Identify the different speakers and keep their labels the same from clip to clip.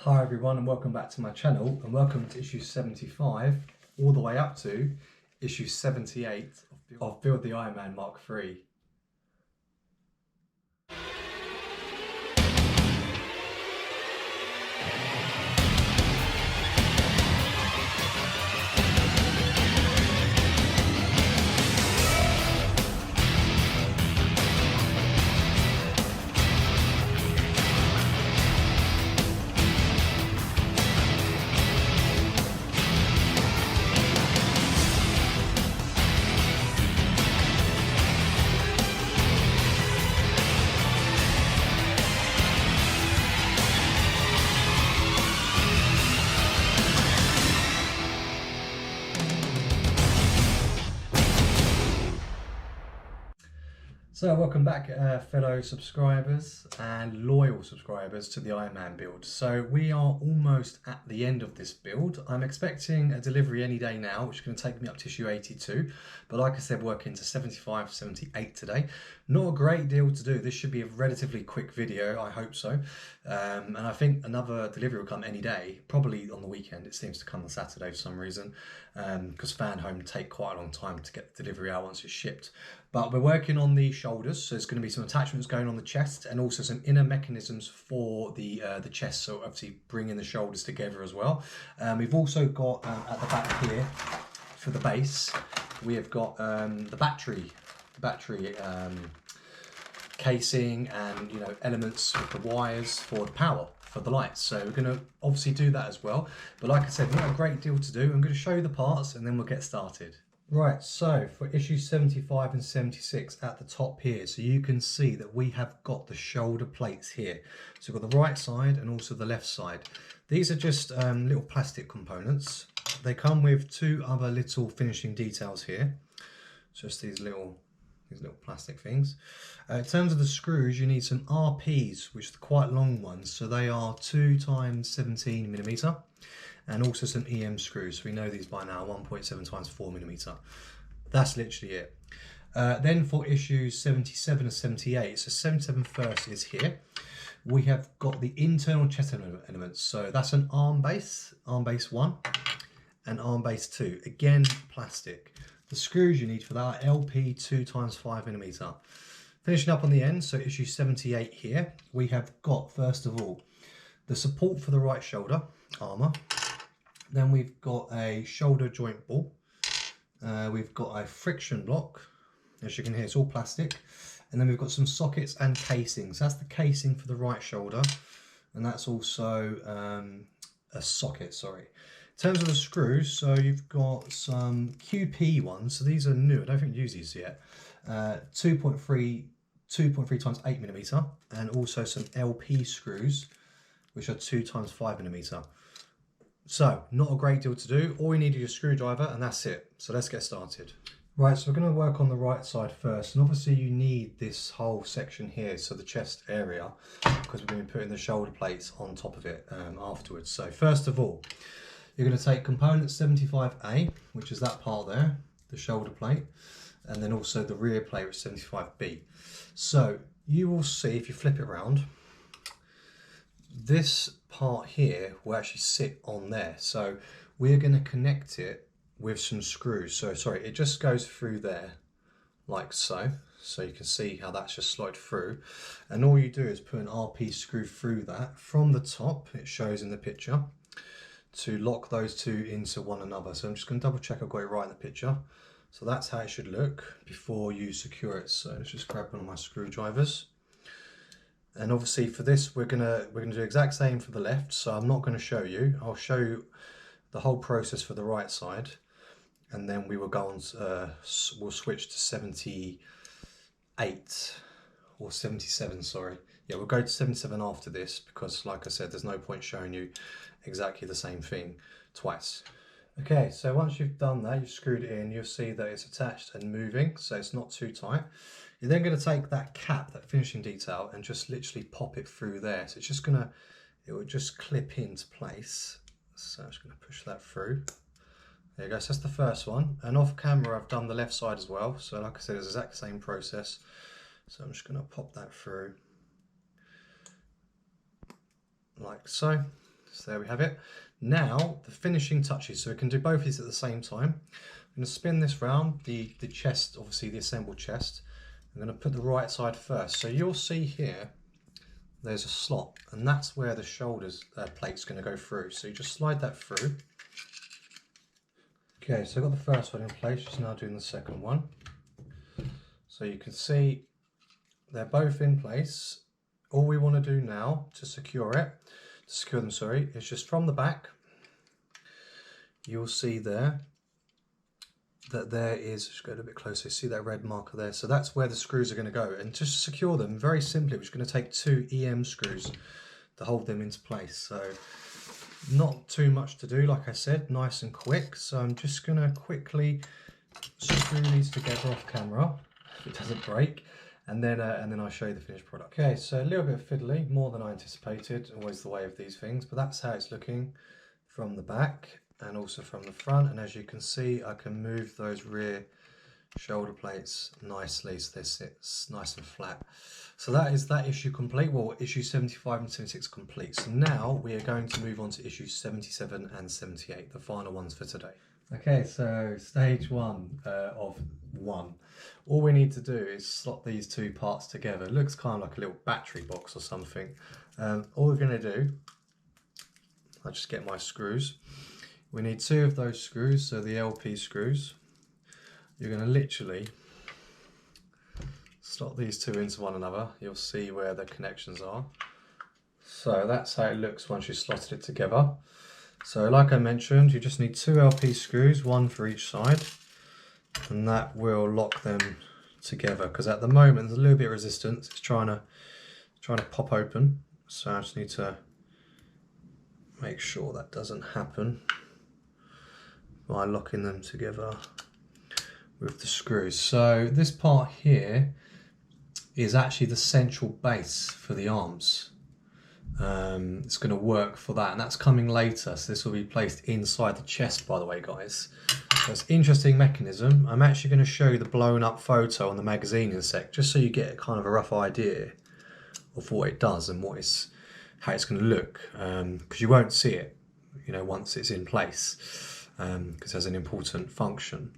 Speaker 1: Hi everyone and welcome back to my channel and welcome to issue 75 all the way up to issue 78 of Build the Iron Man Mark III. So welcome back fellow subscribers and loyal subscribers to the Iron Man build. So we are almost at the end of this build. I'm expecting a delivery any day now, which is going to take me up to issue 82. But like I said, working to 75, 78 today. Not a great deal to do. This should be a relatively quick video, I hope so. And I think another delivery will come any day, probably on the weekend. It seems to come on Saturday for some reason, because fanhome take quite a long time to get the delivery out once it's shipped. But we're working on the shoulders, so there's going to be some attachments going on the chest and also some inner mechanisms for the chest, so obviously bringing the shoulders together as well. We've also got at the back here for the base, we have got the battery casing and elements with the wires for the power for the lights. So we're going to obviously do that as well. But like I said, not a great deal to do. I'm going to show you the parts and then we'll get started. Right, so for issue 75 and 76 at the top here, so you can see that we have got the shoulder plates here. So we've got the right side and also the left side. These are just little plastic components. They come with two other little finishing details here. Just these little plastic things. In terms of the screws, you need some RPs, which are quite long ones. So they are 2 times 17 millimeter. And also some EM screws. We know these by now, 1.7 times 4 millimeter. That's literally it. Then for issues 77 and 78, so 77 first is here. We have got the internal chest elements. So that's an arm base 1 and arm base 2. Again, plastic. The screws you need for that are LP 2 times 5 millimeter. Finishing up on the end, so issue 78 here, we have got, first of all, the support for the right shoulder, armour. Then we've got a shoulder joint ball. We've got a friction block. As you can hear, it's all plastic. And then we've got some sockets and casings. That's the casing for the right shoulder. And that's also a socket, sorry. In terms of the screws, so you've got some QP ones. So these are new. I don't think you use these yet. 2.3 times 8 millimeter. And also some LP screws, which are 2 times 5 millimeter. So, not a great deal to do. All you need is your screwdriver and that's it. So let's get started. Right, so we're going to work on the right side first. And obviously you need this whole section here, so the chest area, because we're going to be putting the shoulder plates on top of it afterwards. So first of all, you're going to take component 75A, which is that part there, the shoulder plate, and then also the rear plate, which is 75B. So you will see, if you flip it around, this part here will actually sit on there. So we're going to connect it with some screws. So sorry, it just goes through there like so. So you can see how that's just slid through. And all you do is put an RP screw through that from the top, it shows in the picture, to lock those two into one another. So I'm just going to double check I've got it right in the picture. So that's how it should look before you secure it. So let's just grab one of my screwdrivers. And obviously for this, we're gonna do the exact same for the left. So I'm not going to show you. I'll show you the whole process for the right side, and then we will go on. We'll switch to 78 or 77. Sorry, yeah, we'll go to 77 after this because, like I said, there's no point showing you exactly the same thing twice. Okay, so once you've done that, you've screwed it in. You'll see that it's attached and moving, so it's not too tight. You're then going to take that cap, that finishing detail, and just literally pop it through there. So it's just going to, it will just clip into place. So I'm just going to push that through. There you go, so that's the first one. And off camera, I've done the left side as well. So like I said, it's the exact same process. So I'm just going to pop that through like so. So there we have it. Now the finishing touches, so we can do both of these at the same time. I'm going to spin this round, the chest, obviously the assembled chest. I'm going to put the right side first. So you'll see here, there's a slot, and that's where the shoulders plate's going to go through. So you just slide that through. Okay, so I've got the first one in place, just now doing the second one. So you can see they're both in place. All we want to do now to secure them, is just from the back, you'll see there that there is, just go a little bit closer, see that red marker there, so that's where the screws are going to go. And just to secure them, very simply, we're just going to take 2 EM screws to hold them into place. So not too much to do, like I said, nice and quick. So I'm just going to quickly screw these together off camera if it doesn't break, and then I'll show you the finished product. Okay, so a little bit fiddly, more than I anticipated, always the way of these things, but that's how it's looking from the back and also from the front. And as you can see, I can move those rear shoulder plates nicely so they sit nice and flat. So that is that issue complete. Well, issue 75 and 76 complete. So now we are going to move on to issues 77 and 78, the final ones for today. Okay, so stage 1 of 1. All we need to do is slot these 2 parts together. It looks kind of like a little battery box or something. All we're going to do, I'll just get my screws. We need 2 of those screws, so the LP screws. You're going to literally slot these 2 into one another. You'll see where the connections are. So that's how it looks once you slotted it together. So like I mentioned, you just need 2 LP screws, 1 for each side, and that will lock them together, because at the moment there's a little bit of resistance. It's trying to pop open, so I just need to make sure that doesn't happen by locking them together with the screws. So this part here is actually the central base for the arms. It's going to work for that, and that's coming later, so this will be placed inside the chest, by the way, guys. So it's an interesting mechanism. I'm actually going to show you the blown up photo on the magazine in a sec, just so you get kind of a rough idea of what it does and how it's going to look, because you won't see it, once it's in place, because it has an important function.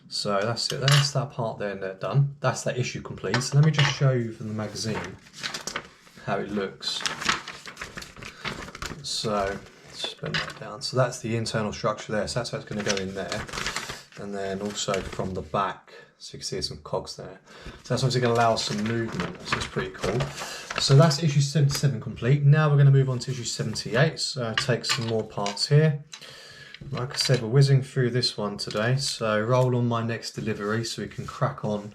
Speaker 1: So that's it, that's that part there and done. That's that issue complete. So let me just show you from the magazine how it looks. So let's bend that down. So that's the internal structure there. So that's how it's going to go in there. And then also from the back, so you can see there's some cogs there. So that's obviously going to allow some movement, so it's pretty cool. So that's issue 77 complete. Now we're going to move on to issue 78. So I'll take some more parts here. Like I said, we're whizzing through this one today. So roll on my next delivery so we can crack on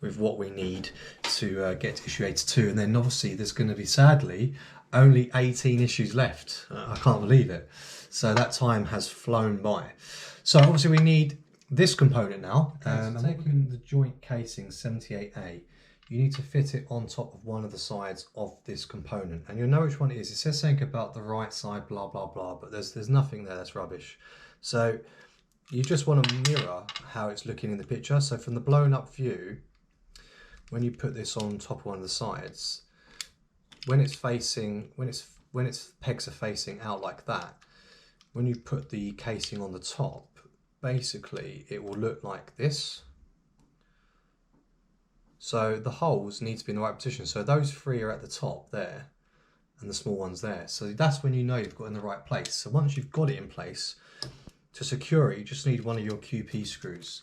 Speaker 1: with what we need to get to issue 82. And then obviously there's going to be, sadly, only 18 issues left. I can't believe it. So that time has flown by. So obviously we need this component now. I'm taking the joint casing 78A. You need to fit it on top of one of the sides of this component, and you'll know which one it is. It says something about the right side, blah blah blah, but there's nothing there. That's rubbish. So you just want to mirror how it's looking in the picture. So from the blown up view, when you put this on top of one of the sides, when its pegs are facing out like that, when you put the casing on the top, basically it will look like this. So the holes need to be in the right position. So those 3 are at the top there and the small ones there. So that's when you know you've got it in the right place. So once you've got it in place, to secure it, you just need one of your QP screws,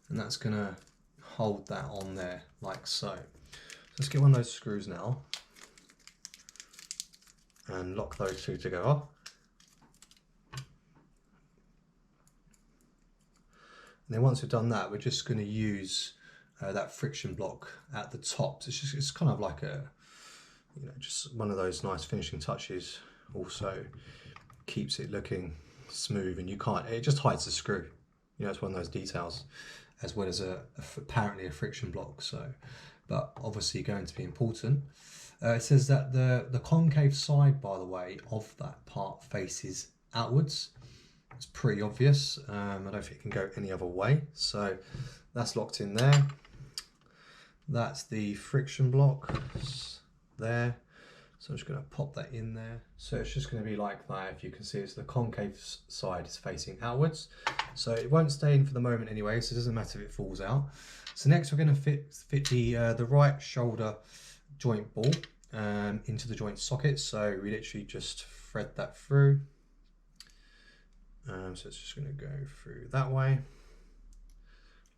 Speaker 1: and that's going to hold that on there like so. Let's get one of those screws now and lock those 2 together. And then once we've done that, we're just going to use that friction block at the top. So it's kind of like just one of those nice finishing touches. Also keeps it looking smooth, and it just hides the screw. It's one of those details, as well as apparently a friction block. So, but obviously going to be important. It says that the concave side, by the way, of that part faces outwards. It's pretty obvious. I don't think it can go any other way. So that's locked in there. That's the friction block there. So I'm just going to pop that in there. So it's just going to be like that. If you can see, it's the concave side is facing outwards. So it won't stay in for the moment anyway, so it doesn't matter if it falls out. So next we're going to fit the right shoulder joint ball into the joint socket. So we literally just thread that through. So it's just going to go through that way,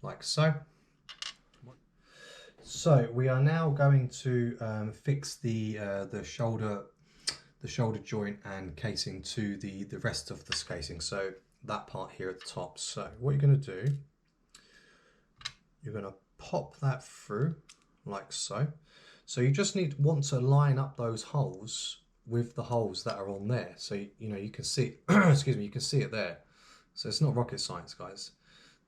Speaker 1: like so. So we are now going to fix the shoulder joint and casing to the rest of this casing. So that part here at the top. So what you're going to do, you're going to pop that through like so. So you just want to line up those holes with the holes that are on there. So you know you can see, excuse me, you can see it there. So it's not rocket science, guys.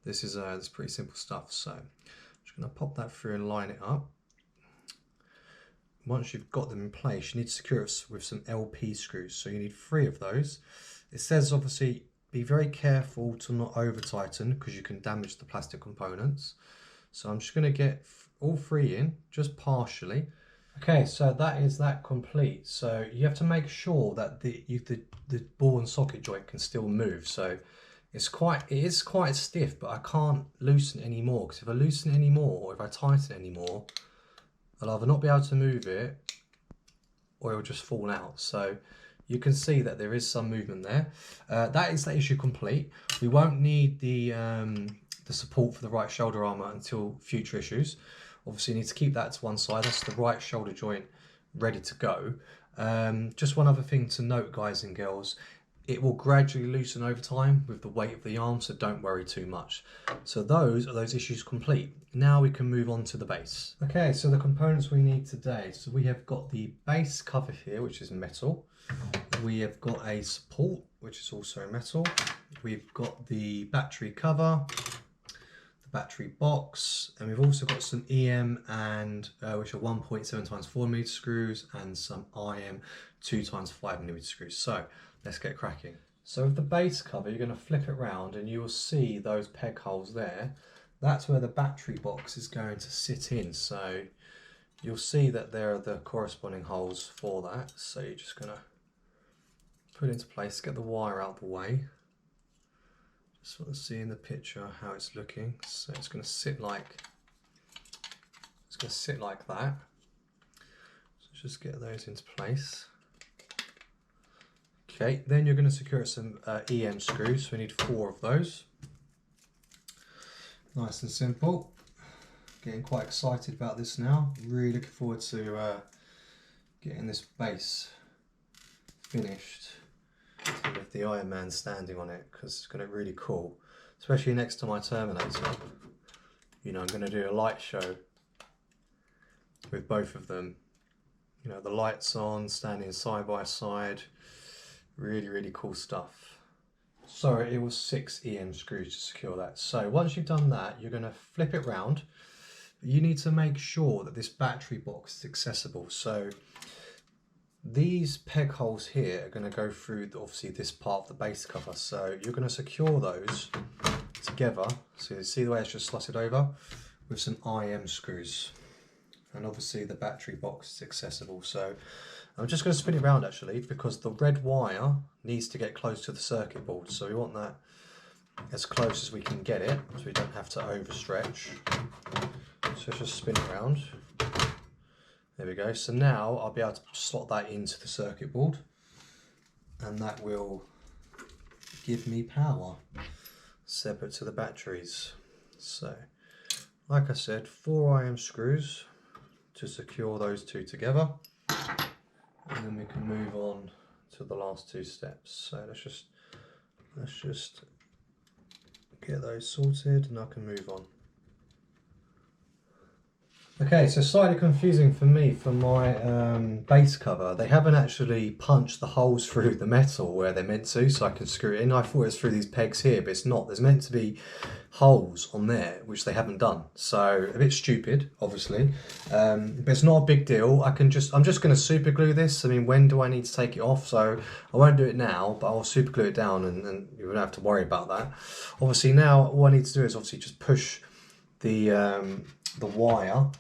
Speaker 1: This is pretty simple stuff. So I'm going to pop that through and line it up. Once you've got them in place, you need to secure it with some LP screws. So you need 3 of those. It says obviously be very careful to not over tighten because you can damage the plastic components. So I'm just going to get all 3 in, just partially. Okay, so that is that complete. So you have to make sure that the ball and socket joint can still move. So it is quite stiff, but I can't loosen it anymore, because if I loosen it anymore or if I tighten it anymore, I'll either not be able to move it or it'll just fall out. So you can see that there is some movement there. That is the issue complete. We won't need the support for the right shoulder armour until future issues. Obviously you need to keep that to one side. That's the right shoulder joint ready to go. Just one other thing to note, guys and girls, it will gradually loosen over time with the weight of the arm, so don't worry too much. So those are those issues complete. Now we can move on to the base. Okay, so the components we need today. So we have got the base cover here, which is metal. We have got a support, which is also metal. We've got the battery cover, the battery box, and we've also got some EM and which are 1.7 times 4mm screws and some IM 2 times 5mm screws. So let's get cracking. So with the base cover, you're going to flip it round and you will see those peg holes there. That's where the battery box is going to sit in. So you'll see that there are the corresponding holes for that. So you're just going to put it into place, get the wire out of the way. Just want to see in the picture how it's looking. So it's going to sit like that. So just get those into place. Okay, then you're going to secure some EM screws, so we need 4 of those. Nice and simple. Getting quite excited about this now. Really looking forward to getting this base finished with the Iron Man standing on it, because it's going to be really cool, especially next to my Terminator. You know, I'm going to do a light show with both of them. You know, the lights on, standing side by side. Really, really cool stuff. So it was 6 EM screws to secure that. So once you've done that, you're going to flip it round. You need to make sure that this battery box is accessible. So these peg holes here are going to go through obviously this part of the base cover. So you're going to secure those together. So you see the way it's just slotted over with some IM screws. And obviously the battery box is accessible. So I'm just going to spin it around actually, because the red wire needs to get close to the circuit board. So we want that as close as we can get it, so we don't have to overstretch. So let's just spin it around. There we go. So now I'll be able to slot that into the circuit board, and that will give me power separate to the batteries. So like I said, 4 IM screws to secure those 2 together. And then we can move on to the last 2 steps. So let's just get those sorted and I can move on. Okay, so slightly confusing for me for my base cover. They haven't actually punched the holes through the metal where they're meant to, so I can screw it in. I thought it was through these pegs here, but it's not. There's meant to be holes on there, which they haven't done. So a bit stupid, obviously, but it's not a big deal. I'm just going to super glue this. I mean, when do I need to take it off? So I won't do it now, but I'll super glue it down, and you won't have to worry about that. Obviously now all I need to do is obviously just push the wire,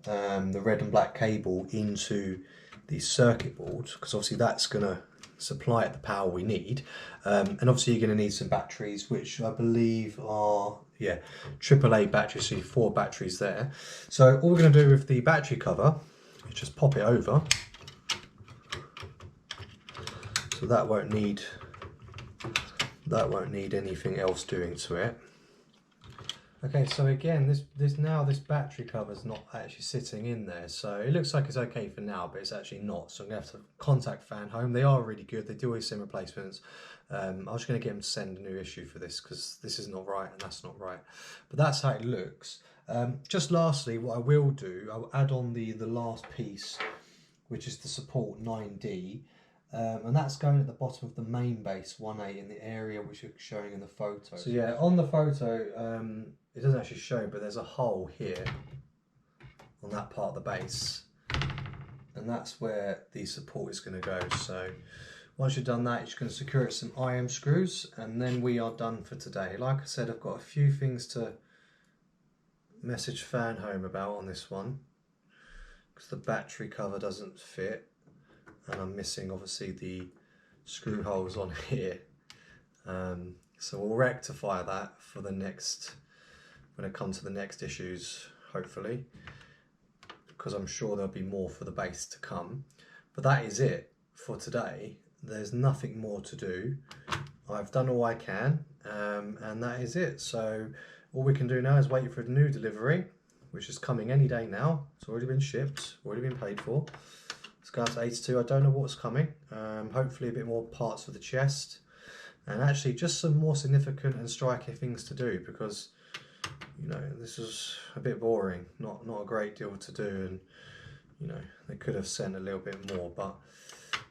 Speaker 1: the red and black cable into circuit board, because obviously that's going to supply it the power we need, and obviously you're going to need some batteries, which I believe are AAA batteries, so 4 batteries there. So all we're going to do with the battery cover is just pop it over, so that won't need anything else doing to it. Okay, so again, this battery cover's not actually sitting in there, so it looks like it's okay for now, but it's actually not. So I'm gonna have to contact fanhome. They are really good. They do always send replacements. I was gonna get them to send a new issue for this, because this is not right and that's not right. But that's how it looks. Just lastly, what I will do, I'll add on the last piece, which is the support 9D. And that's going at the bottom of the main base 1A in the area which you're showing in the photo. So yeah, on the photo, it doesn't actually show, but there's a hole here on that part of the base, and that's where the support is going to go. So once you've done that, you're just going to secure it with some IM screws, and then we are done for today. Like I said, I've got a few things to message fanhome about on this one, because the battery cover doesn't fit, and I'm missing obviously the screw holes on here. So we'll rectify that for the next, when it comes to the next issues, hopefully, because I'm sure there'll be more for the base to come. But that is it for today. There's nothing more to do. I've done all I can, and that is it. So all we can do now is wait for a new delivery, which is coming any day now. It's already been shipped, already been paid for. Let's go out to 82. I don't know what's coming. Hopefully a bit more parts for the chest, and actually just some more significant and striking things to do, because you know, this is a bit boring, not a great deal to do, and you know, they could have sent a little bit more, but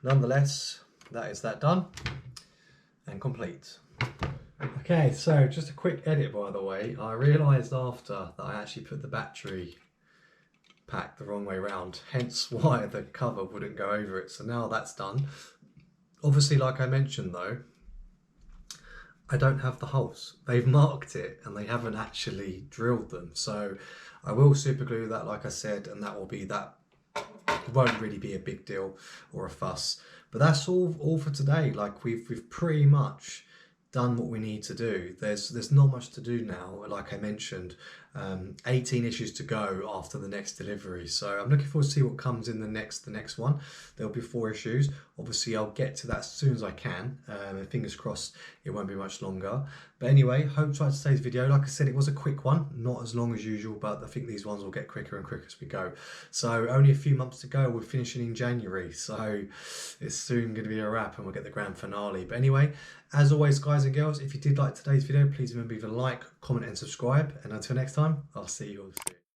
Speaker 1: nonetheless, that is that done and complete. Okay, so just a quick edit, by the way. I realised after that I actually put the battery pack the wrong way around, hence why the cover wouldn't go over it. So now that's done. Obviously, like I mentioned though, I don't have the holes. They've marked it and they haven't actually drilled them. So I will super glue that, like I said, and that will be that. It won't really be a big deal or a fuss. But that's all for today. Like we've pretty much done what we need to do. There's not much to do now, like I mentioned. 18 issues to go after the next delivery, so I'm looking forward to see what comes in the next one. There'll be 4 issues. Obviously I'll get to that as soon as I can, and fingers crossed it won't be much longer. But anyway, hope you liked today's video. Like I said, it was a quick one, not as long as usual, but I think these ones will get quicker and quicker as we go. So only a few months to go. We're finishing in January, so it's soon going to be a wrap and we'll get the grand finale. But anyway, as always, guys and girls, if you did like today's video, please remember to like, comment and subscribe, and until next time, I'll see you all soon.